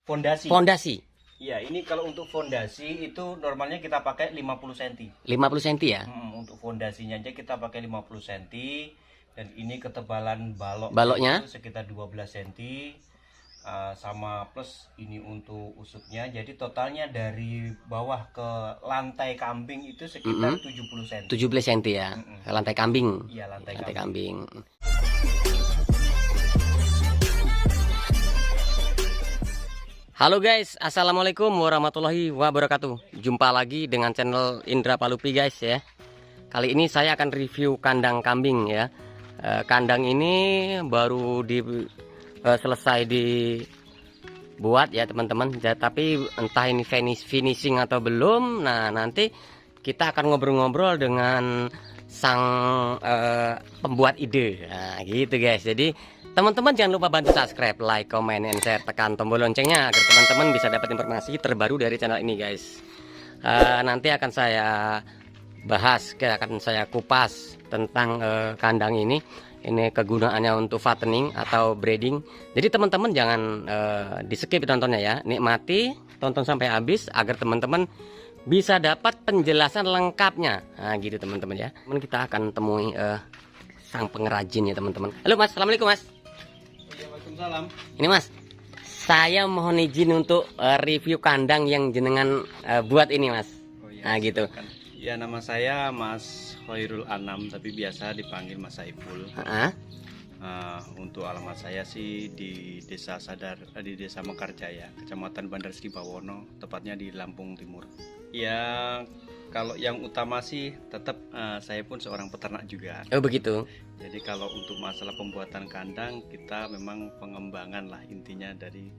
Fondasi. Fondasi. Iya, ini kalau untuk fondasi itu normalnya kita pakai 50 cm. 50 cm ya. Untuk fondasinya aja kita pakai 50 cm, dan ini ketebalan Baloknya itu sekitar 12 cm. Sama plus ini untuk usupnya, jadi totalnya dari bawah ke lantai kambing itu sekitar 70 cm. 17 cm ya. Lantai kambing. Iya, lantai kambing. Halo guys, assalamualaikum warahmatullahi wabarakatuh. Jumpa lagi dengan channel Indra Palupi guys ya. Kali ini saya akan review kandang kambing ya. Kandang ini baru selesai dibuat ya teman-teman. Tapi entah ini finishing atau belum. Nah nanti kita akan ngobrol-ngobrol dengan sang pembuat ide. Nah gitu guys. Jadi teman-teman jangan lupa bantu subscribe, like, comment, and share, tekan tombol loncengnya agar teman-teman bisa dapat informasi terbaru dari channel ini guys. Nanti akan saya bahas, akan saya kupas tentang kandang ini. Ini kegunaannya untuk fattening atau breeding. Jadi teman-teman jangan di skip tontonnya ya, nikmati, tonton sampai habis agar teman-teman bisa dapat penjelasan lengkapnya. Nah gitu teman-teman ya. Kita akan temui sang pengrajin ya teman-teman. Halo mas, assalamualaikum mas. Waalaikumsalam. Ini mas, saya mohon izin untuk review kandang yang jenengan buat ini mas. Oh, iya, nah gitu. Ya, nama saya Mas Khairul Anam, tapi biasa dipanggil Mas Saiful. Untuk alamat saya sih di Desa di Desa Mekarjaya, Kecamatan Bandar Sri Bawono, tepatnya di Lampung Timur. Ya, kalau yang utama sih tetap saya pun seorang peternak juga. Oh begitu. Jadi kalau untuk masalah pembuatan kandang, kita memang pengembangan lah intinya dari.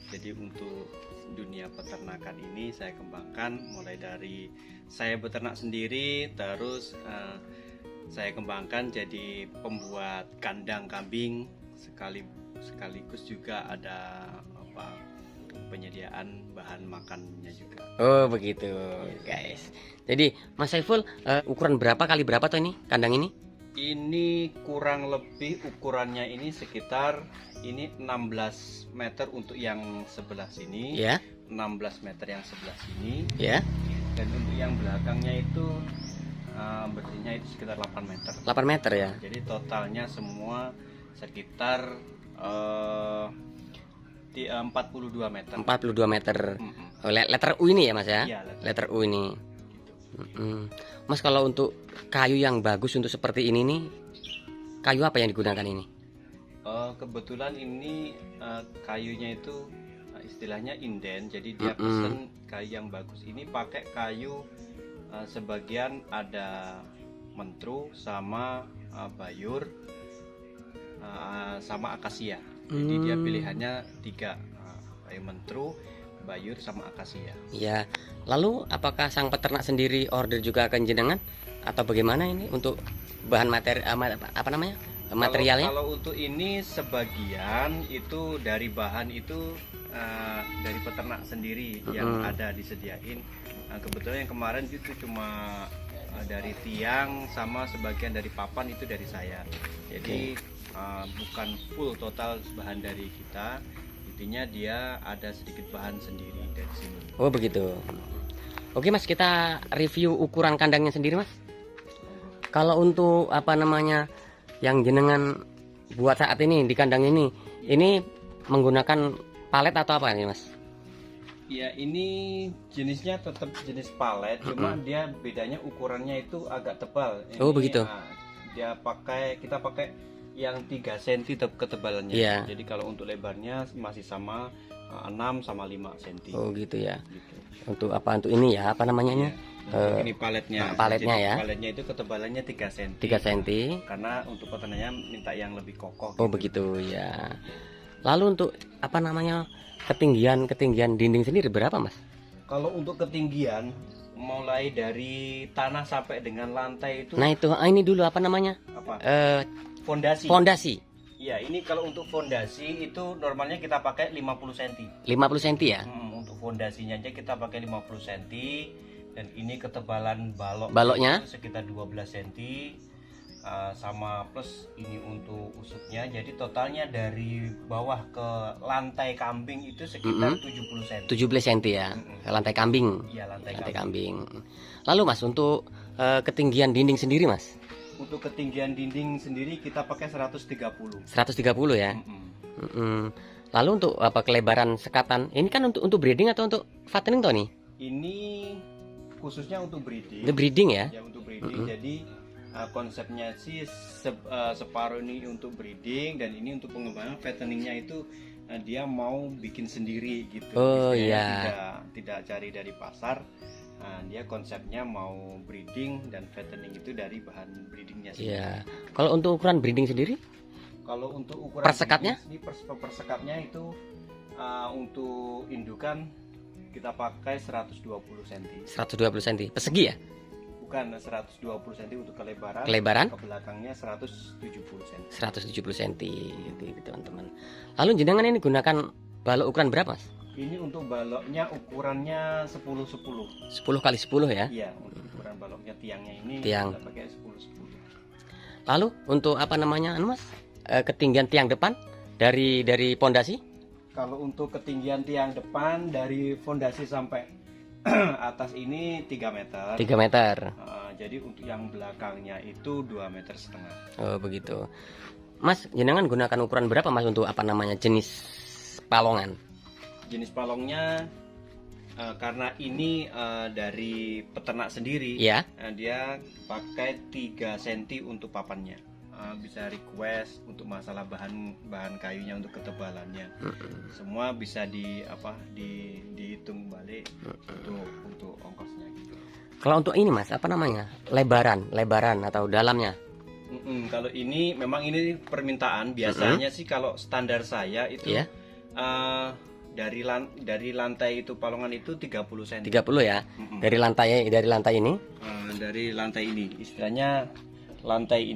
Jadi untuk dunia peternakan ini saya kembangkan mulai dari saya beternak sendiri, terus saya kembangkan jadi pembuat kandang kambing, sekaligus juga ada penyediaan bahan makannya juga. Oh begitu guys. Jadi Mas Saiful, ukuran berapa kali berapa tuh ini kandang ini? Ini kurang lebih ukurannya ini sekitar ini 16 meter untuk yang sebelah sini, ya. 16 meter yang sebelah sini, ya. Dan untuk yang belakangnya itu bersihnya itu sekitar 8 meter. 8 meter ya. Jadi totalnya semua sekitar 42 meter. 42 meter. Letter U ini ya mas ya? Iya, letter U ini. Mas kalau untuk kayu yang bagus untuk seperti ini nih, kayu apa yang digunakan ini? Kebetulan ini kayunya itu istilahnya inden, jadi dia pesen kayu yang bagus. Ini pakai kayu sebagian ada mentru sama bayur sama akasia. Jadi dia pilihannya 3, kayu mentru, bayur sama akasia. Ya. Lalu apakah sang peternak sendiri order juga akan jenengan atau bagaimana ini untuk bahan materi apa namanya? Materialnya? Kalau untuk ini sebagian itu dari bahan itu dari peternak sendiri yang ada disediain. Kebetulan yang kemarin itu cuma dari tiang sama sebagian dari papan itu dari saya. Jadi bukan full total bahan dari kita. Intinya dia ada sedikit bahan sendiri dari sini. Oh begitu. Oke mas, kita review ukuran kandangnya sendiri mas. Kalau untuk apa namanya yang jenengan buat saat ini di kandang ini menggunakan palet atau apa ini mas? Ya ini jenisnya tetap jenis palet, cuma dia bedanya ukurannya itu agak tebal. Oh begitu. Kita pakai yang 3 cm ketebalannya. Yeah. Jadi kalau untuk lebarnya masih sama 6 sama 5 cm. Oh gitu ya. Gitu. Untuk apa? Untuk ini ya, apa namanya? Ini paletnya. Paletnya jadi, ya. Paletnya itu ketebalannya 3 cm. 3 cm. Karena untuk peternaknya minta yang lebih kokoh. Oh begitu ya. Lalu untuk apa namanya ketinggian dinding sendiri berapa mas? Kalau untuk ketinggian mulai dari tanah sampai dengan lantai itu. Nah itu ini dulu apa namanya? Apa? Fondasi. Iya, ini kalau untuk fondasi itu normalnya kita pakai 50 cm. 50 cm ya? Untuk fondasinya aja kita pakai 50 cm, dan ini ketebalan baloknya itu sekitar 12 cm. sama plus ini untuk usutnya. Jadi totalnya dari bawah ke lantai kambing itu sekitar 70 cm. 17 cm ya. Lantai kambing. Iya, lantai kambing. Lalu Mas, untuk ketinggian dinding sendiri Mas? Untuk ketinggian dinding sendiri kita pakai 130. 130 ya. Lalu untuk apa kelebaran sekatan? Ini kan untuk breeding atau untuk fattening toh nih? Ini khususnya untuk breeding. Untuk breeding ya? Ya, untuk breeding. Jadi konsepnya sih separuh ini untuk breeding dan ini untuk pengembangan. Fatteningnya itu dia mau bikin sendiri gitu. Oh iya. Tidak cari dari pasar. Dia konsepnya mau breeding dan fattening itu dari bahan breedingnya sendiri. Iya. Kalau untuk ukuran breeding sendiri? Kalau untuk ukuran persekatnya? Persekatnya itu untuk indukan kita pakai 120 cm. 120 cm. Persegi ya? Bukan, 120 cm untuk kelebaran. Kelebaran? Ke belakangnya 170 cm. 170 cm gitu teman-teman. Lalu jenengan ini gunakan balok ukuran berapa Mas? Ini untuk baloknya ukurannya 10-10. 10 kali 10 ya? Iya, untuk ukuran baloknya tiangnya ini Tiang. kita pakai 10-10. Lalu untuk apa namanya Mas? Ketinggian tiang depan dari pondasi? Kalau untuk ketinggian tiang depan dari fondasi sampai atas ini 3 meter. 3 meter. Jadi untuk yang belakangnya itu 2,5 meter. Oh begitu. Mas, jenengan gunakan ukuran berapa Mas untuk apa namanya jenis palongan? Jenis palongnya karena ini dari peternak sendiri, ya. Dia pakai 3 cm untuk papannya. Bisa request untuk masalah bahan kayunya, untuk ketebalannya. Semua bisa dihitung balik untuk ongkosnya gitu. Kalau untuk ini Mas, apa namanya? Lebaran atau dalamnya? Kalau ini memang ini permintaan. Biasanya sih kalau standar saya itu dari lantai itu palongan itu 30 cm. 30 ya. Dari lantai ini? Dari lantai ini. Istilahnya lantai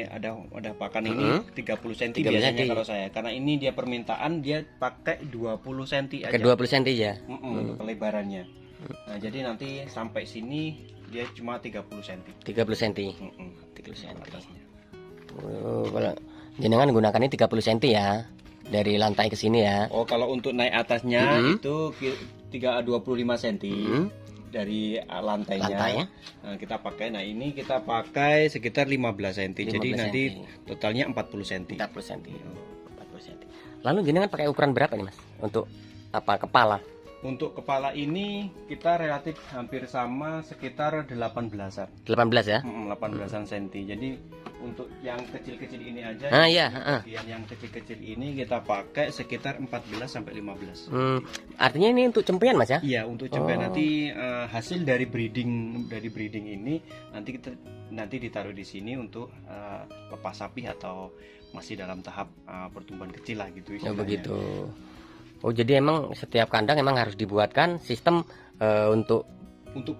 ada pakan ini 30 cm biasanya kalau saya. Karena ini dia permintaan, dia pakai 20 cm aja. Ke 20 cm ya. Pelebarannya. Nah, jadi nanti sampai sini dia cuma 30 cm. 30 cm. 30 cm atasnya. Kalau jenengan gunakan ini 30 cm ya. Dari lantai ke sini ya. Oh, kalau untuk naik atasnya itu 25 cm. Dari lantainya. Nah, kita pakai, ini kita pakai sekitar 15 cm. Jadi nanti totalnya 40 cm. 40 cm. Lalu jenengan pakai ukuran berapa nih Mas untuk apa kepala? Untuk kepala ini kita relatif hampir sama, sekitar 18-an. 18 ya? 18-an cm. Jadi untuk yang kecil-kecil ini aja, yang kecil-kecil ini kita pakai sekitar 14 sampai 15. Artinya ini untuk cempean Mas ya? Iya, untuk cempean. Nanti hasil dari breeding ini nanti ditaruh di sini untuk lepas sapi atau masih dalam tahap pertumbuhan kecil lah gitu. Oh begitu. Oh jadi emang setiap kandang emang harus dibuatkan sistem untuk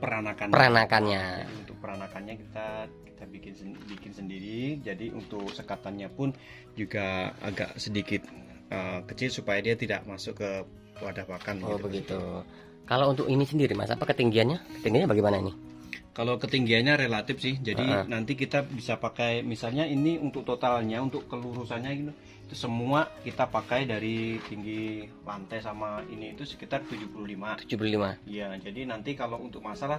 peranakannya. Untuk peranakannya kita bikin sendiri. Jadi untuk sekatannya pun juga agak sedikit kecil supaya dia tidak masuk ke wadah pakan. Oh gitu. Begitu. Kalau untuk ini sendiri Mas, apa ketinggiannya? Ketinggiannya bagaimana ini? Kalau ketinggiannya relatif sih. Jadi nanti kita bisa pakai, misalnya ini untuk totalnya, untuk kelurusannya gitu, itu semua kita pakai dari tinggi lantai sama ini itu sekitar 75. Iya, jadi nanti kalau untuk masalah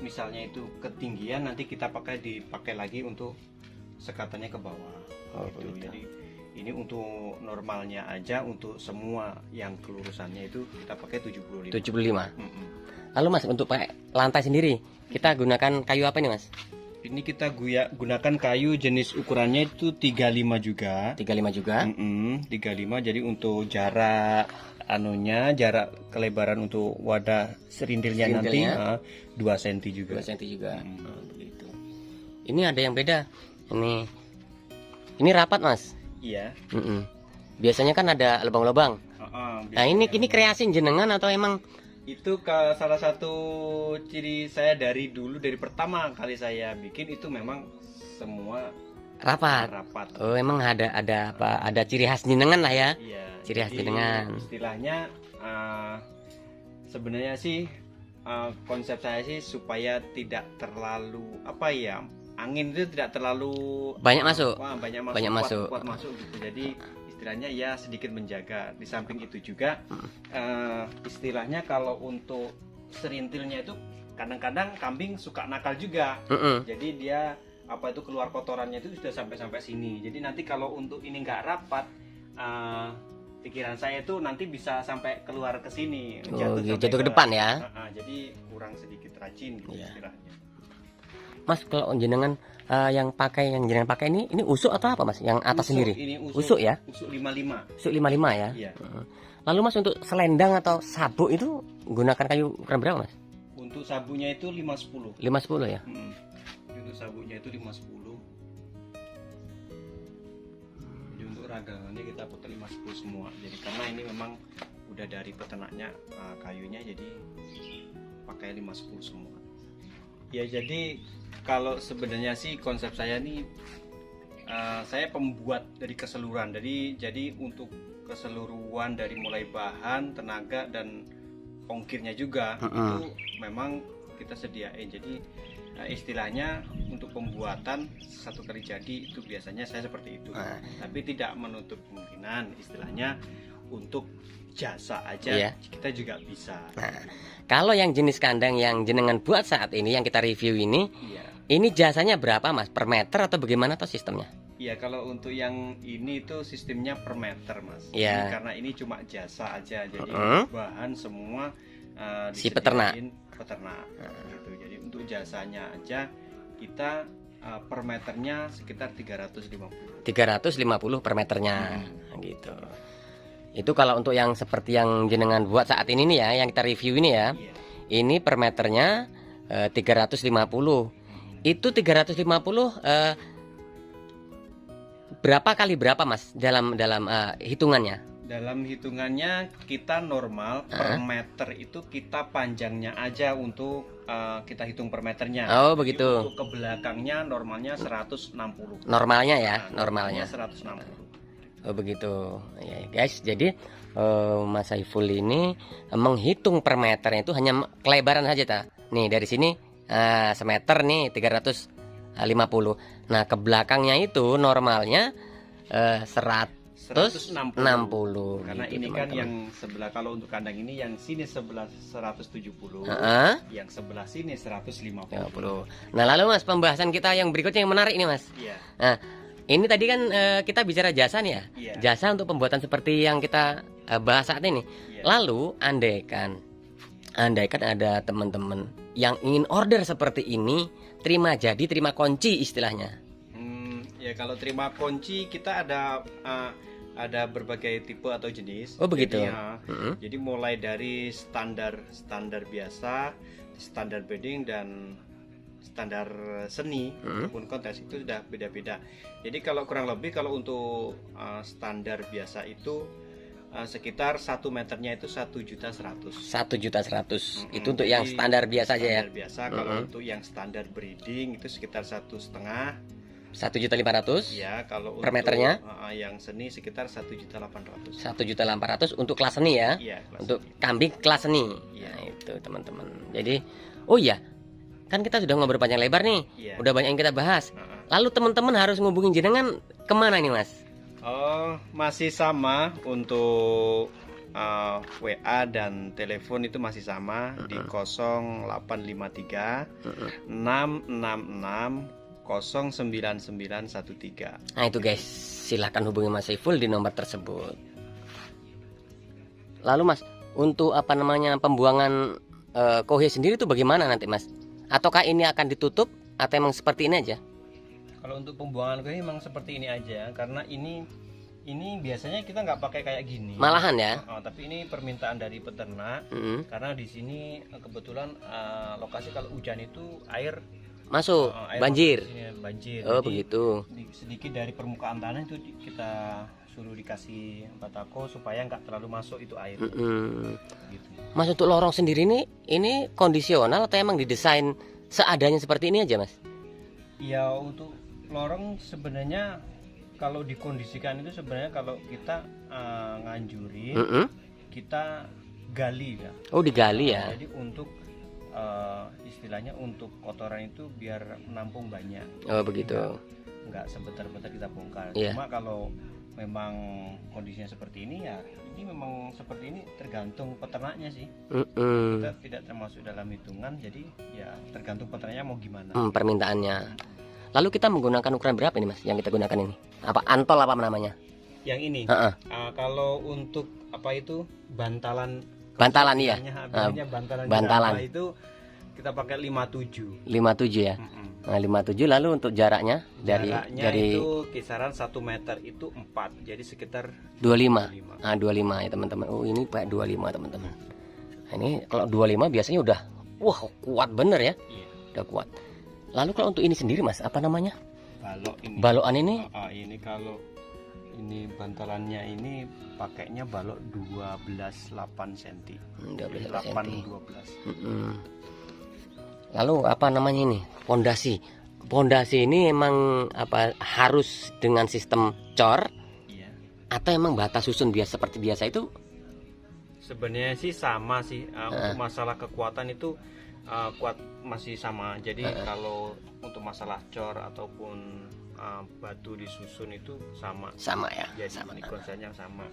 misalnya itu ketinggian, nanti kita dipakai lagi untuk sekatannya ke bawah. Gitu. Jadi ini untuk normalnya aja, untuk semua yang kelurusannya itu kita pakai 75. Lalu Mas, untuk pakai lantai sendiri kita gunakan kayu apa nih Mas? Ini kita gunakan kayu jenis ukurannya itu 35 juga. 35, jadi untuk jarak jarak kelebaran untuk wadah serindilnya nanti 2 cm juga. 2 cm juga. Begitu. Ini ada yang beda. Ini rapat Mas. Iya. Biasanya kan ada lubang-lubang. Nah, ini kreasi jenengan atau emang itu salah satu ciri saya dari pertama kali saya bikin itu memang semua rapat. Oh, emang ada ciri khas jenengan lah ya? Iya. Ciri khas jenengan. Istilahnya sebenarnya sih konsep saya sih supaya tidak terlalu angin itu tidak terlalu banyak masuk. banyak masuk, kuat masuk gitu. Jadi istilahnya ya sedikit menjaga. Di samping itu juga istilahnya kalau untuk serintilnya itu kadang-kadang kambing suka nakal juga. Jadi dia keluar kotorannya itu sudah sampai sini. Jadi nanti kalau untuk ini nggak rapat, pikiran saya itu nanti bisa sampai keluar ke sini, jatuh ke depan ya. Jadi kurang sedikit rajin gitu istilahnya. Mas, kalau jenengan yang jenengan pakai ini usuk atau apa Mas? Yang atas sendiri? Ini usuk ya? Usuk 55. Usuk 55 ya? Iya. Lalu Mas, untuk selendang atau sabuk itu gunakan kayu ukuran berapa Mas? Untuk sabuknya itu 510. 510 ya? Untuk sabuknya itu 510. Jadi untuk ragangannya kita putar 510 semua. Jadi karena ini memang udah dari peternaknya kayunya, jadi pakai 510 semua. Ya jadi kalau sebenarnya sih konsep saya nih, saya pembuat dari keseluruhan. Jadi untuk keseluruhan dari mulai bahan, tenaga dan ongkirnya juga itu memang kita sediain. Jadi istilahnya untuk pembuatan satu kali jadi itu biasanya saya seperti itu. Tapi tidak menutup kemungkinan istilahnya untuk jasa aja kita juga bisa. Kalau yang jenis kandang yang jenengan buat saat ini yang kita review ini, ini jasanya berapa Mas? Per meter atau bagaimana atau sistemnya? Iya, kalau untuk yang ini itu sistemnya per meter Mas. Iya. Karena ini cuma jasa aja, jadi bahan semua si peternak. Gitu. Jadi untuk jasanya aja kita per meternya sekitar 350. 350 per meternya, gitu. Itu kalau untuk yang seperti yang jenengan buat saat ini nih ya, yang kita review ini ya. Ini per meternya 350. Itu 350 berapa kali berapa Mas dalam hitungannya? Dalam hitungannya kita normal per meter itu kita panjangnya aja untuk kita hitung per meternya. Oh, jadi begitu. untuk ke belakangnya normalnya 160. Normalnya ya, normalnya 160. Oh begitu ya guys. Jadi Mas Saiful ini menghitung per meternya itu hanya kelebaran saja ta. Nih dari sini semeter nih 350. Nah ke belakangnya itu normalnya 160. Karena gitu, ini kan teman-teman. yang sebelah, kalau untuk kandang ini yang sini sebelah 170, yang sebelah sini 150. Nah lalu Mas, pembahasan kita yang berikutnya yang menarik ini Mas. Nah ini tadi kan kita bicara jasa nih ya. Jasa untuk pembuatan seperti yang kita bahas saat ini. Lalu andaikan ada teman-teman yang ingin order seperti ini, terima jadi, terima kunci istilahnya. Ya kalau terima kunci kita ada berbagai tipe atau jenis. Oh begitu. Jadi, jadi mulai dari standar biasa, standar bedding dan standar seni maupun kontes itu sudah beda-beda. Jadi kalau kurang lebih kalau untuk standar biasa itu sekitar 1 meternya itu 1.100.000. 1.100.000. Itu untuk yang standar biasa aja ya. Standar biasa. Kalau untuk yang standar breeding itu sekitar 1,5. 1.500.000. Ya, kalau per untuk meternya yang seni sekitar 1.800.000. 1.800.000 untuk kelas seni ya. Iya, untuk seni. Kambing kelas seni. Nah, itu teman-teman. Jadi, oh iya, kan kita sudah ngobrol panjang lebar nih. Udah banyak yang kita bahas. Lalu teman-teman harus ngubungin jenengan kemana nih Mas? Oh, masih sama untuk WA dan telepon itu masih sama di 0853 666 09913. Nah itu guys, silahkan hubungi Mas Saiful di nomor tersebut. Lalu Mas, untuk pembuangan kohe sendiri itu bagaimana nanti Mas? Ataukah ini akan ditutup atau emang seperti ini aja? Kalau untuk pembuangan kohe memang seperti ini aja, karena ini biasanya kita nggak pakai kayak gini. Malahan ya? Tapi ini permintaan dari peternak, karena di sini kebetulan lokasi kalau hujan itu air masuk, banjir. Banjir. Oh jadi, begitu. Sedikit dari permukaan tanah itu kita suruh dikasih batako supaya nggak terlalu masuk itu air. Gitu. Mas, untuk lorong sendiri ini kondisional atau emang didesain seadanya seperti ini aja Mas? Ya untuk lorong sebenarnya kalau dikondisikan itu sebenarnya kalau kita nganjurin kita gali ya. Oh digali ya. Jadi untuk istilahnya untuk kotoran itu biar menampung banyak. Oh begitu. Nggak sebentar-bentar kita bongkar. Iya. Cuma kalau memang kondisinya seperti ini ya, ini memang seperti ini tergantung peternaknya sih. Kita tidak termasuk dalam hitungan, jadi ya tergantung peternaknya mau gimana. Permintaannya. Lalu kita menggunakan ukuran berapa ini mas? Yang kita gunakan ini? Apa antol apa namanya? Yang ini. Kalau untuk apa itu bantalan. Bantalan iya. Bantalan itu kita pakai 57. 57 ya. Nah, 57. Lalu untuk jaraknya dari itu kisaran 1 meter itu 4. Jadi sekitar 25. Nah, 25 ya teman-teman. Oh, ini Pak 25 teman-teman. Nah, ini kalau 25 biasanya udah wah kuat bener ya. Iya. Udah kuat. Lalu kalau untuk ini sendiri Mas, apa namanya? Balok ini. Balokan ini? Ini kalau ini bantalannya ini pakainya balok 12,8 cm. 12 cm. 12. Lalu apa namanya ini? Pondasi. Pondasi ini emang apa harus dengan sistem cor? Iya. Atau emang bata susun biasa seperti biasa itu? Sebenarnya sih sama sih. Untuk masalah kekuatan itu kuat masih sama. Jadi kalau untuk masalah cor ataupun batu disusun itu sama. Sama ya. Jadi sama. ini konsepnya sama.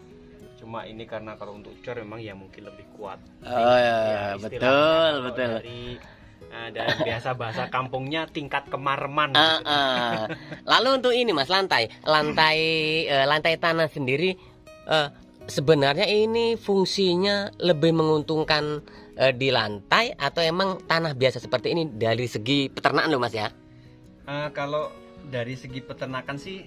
Cuma ini karena kalau untuk cor memang ya mungkin lebih kuat. Oh ya, betul. Dan biasa bahasa kampungnya tingkat kemareman. Lalu untuk ini Mas, lantai tanah sendiri sebenarnya ini fungsinya lebih menguntungkan di lantai atau emang tanah biasa seperti ini dari segi peternakan loh Mas ya? Kalau dari segi peternakan sih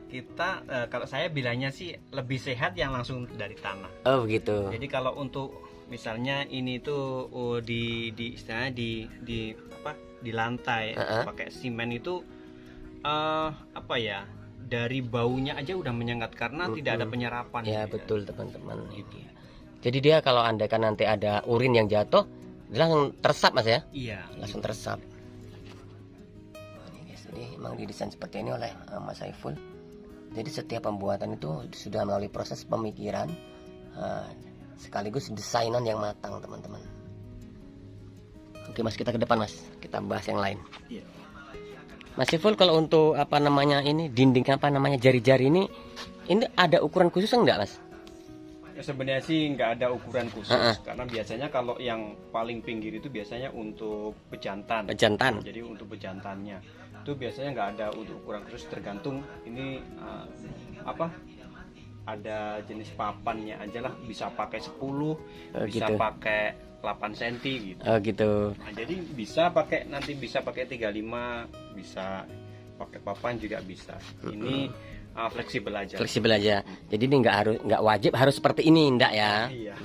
kita kalau saya bilangnya sih lebih sehat yang langsung dari tanah. Oh begitu. Jadi kalau untuk misalnya ini tuh istilahnya di lantai pakai semen itu apa ya, dari baunya aja udah menyengat karena tidak ada penyerapan. Ya betul teman-teman. Jadi dia kalau andaikan nanti ada urin yang jatuh dia langsung teresap Mas ya? Iya. Langsung teresap. Ini guys, jadi emang didesain seperti ini oleh Mas Saiful. Jadi setiap pembuatan itu sudah melalui proses pemikiran. Sekaligus desainan yang matang teman-teman. Oke Mas, kita ke depan Mas, kita bahas yang lain. Iya. Mas Saiful, kalau untuk apa namanya ini dinding apa namanya jari-jari ini ada ukuran khusus enggak Mas? Ya, sebenarnya sih nggak ada ukuran khusus karena biasanya kalau yang paling pinggir itu biasanya untuk pejantan. Jadi untuk pejantannya itu biasanya nggak ada untuk ukuran khusus, tergantung ini ada jenis papannya aja lah, bisa pakai 10, bisa gitu. pakai 8 cm gitu. Oh gitu. Nah, jadi bisa pakai 35, bisa pakai papan juga bisa. Ini fleksibel aja. Fleksibel aja. Jadi ini nggak wajib harus seperti ini, enggak ya? Iya.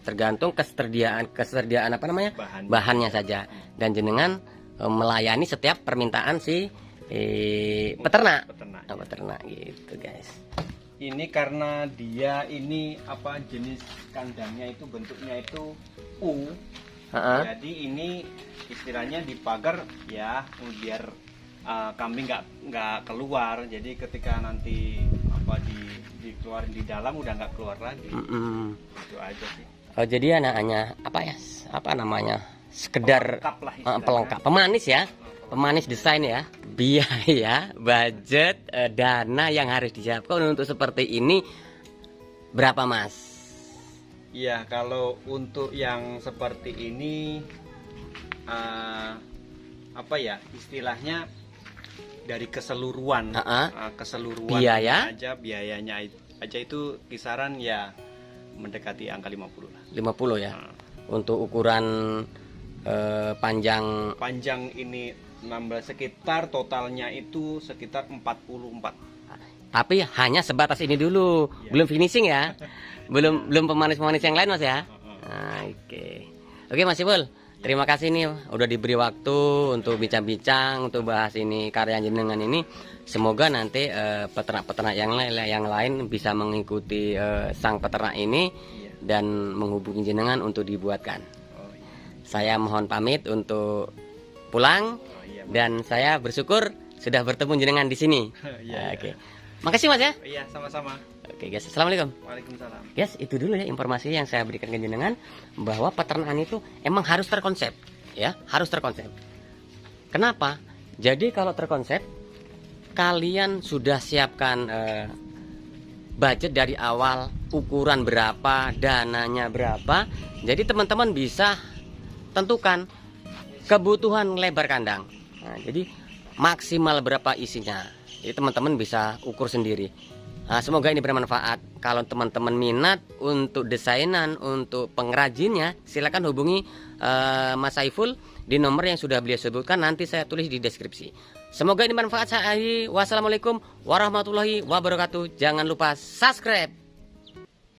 Tergantung kesediaan apa namanya? Bahannya saja. Dan jenengan melayani setiap permintaan si peternak. Peternak gitu guys. Ini karena dia ini jenis kandangnya itu bentuknya itu U. Jadi ini istilahnya dipagar ya biar kambing nggak keluar. Jadi ketika nanti dikeluarin di dalam udah nggak keluar lagi. Itu aja sih. Oh jadi anaknya apa namanya sekedar pelengkap, pemanis ya. Pemanis desain ya, biaya, budget, dana yang harus disiapkan untuk seperti ini berapa Mas? Iya, kalau untuk yang seperti ini istilahnya dari keseluruhan biaya biayanya aja itu kisaran ya mendekati angka 50 lah. 50 ya. Untuk ukuran panjang ini 16 sekitar totalnya itu sekitar 44. Tapi hanya sebatas ini dulu, belum finishing ya. belum pemanis-pemanis yang lain Mas ya. Oke Mas Saiful, terima kasih nih udah diberi waktu untuk bincang-bincang untuk bahas ini karya jenengan ini. Semoga nanti peternak-peternak yang lain bisa mengikuti sang peternak ini dan menghubungi jenengan untuk dibuatkan. Saya mohon pamit untuk pulang. Dan saya bersyukur sudah bertemu jenengan di sini. Oke. Makasih Mas ya. Iya, sama-sama. Oke guys, assalamualaikum. Waalaikumsalam. Guys, itu dulu ya informasi yang saya berikan ke jenengan bahwa peternakan itu emang harus terkonsep. ya, harus terkonsep. Kenapa? Jadi kalau terkonsep, kalian sudah siapkan budget dari awal, ukuran berapa, dananya berapa. Jadi teman-teman bisa tentukan kebutuhan lebar kandang. Nah, jadi maksimal berapa isinya. Jadi teman-teman bisa ukur sendiri. Nah, semoga ini bermanfaat. Kalau teman-teman minat untuk desainan, untuk pengrajinnya, silakan hubungi Mas Saiful di nomor yang sudah beliau sebutkan. Nanti saya tulis di deskripsi. Semoga ini bermanfaat. Wassalamualaikum warahmatullahi wabarakatuh. Jangan lupa subscribe.